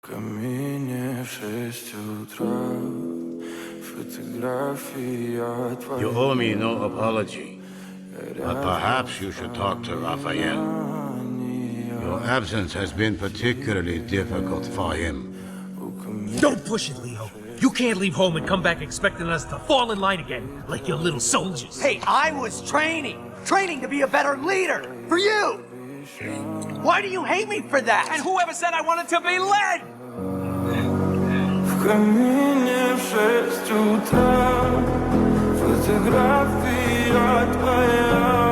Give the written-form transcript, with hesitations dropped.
Камине в 6 утра, фотография твоя. You owe me no apology, but perhaps you should talk to Raphael. Your absence has been particularly difficult for him. Don't push it, Leo. You can't leave home and come back expecting us to fall in line again, like your little soldiers. Hey, I was training to be a better leader, for you! Why do you hate me for that? And whoever said I wanted to be led? В камине в 6 утра, фотография твоя.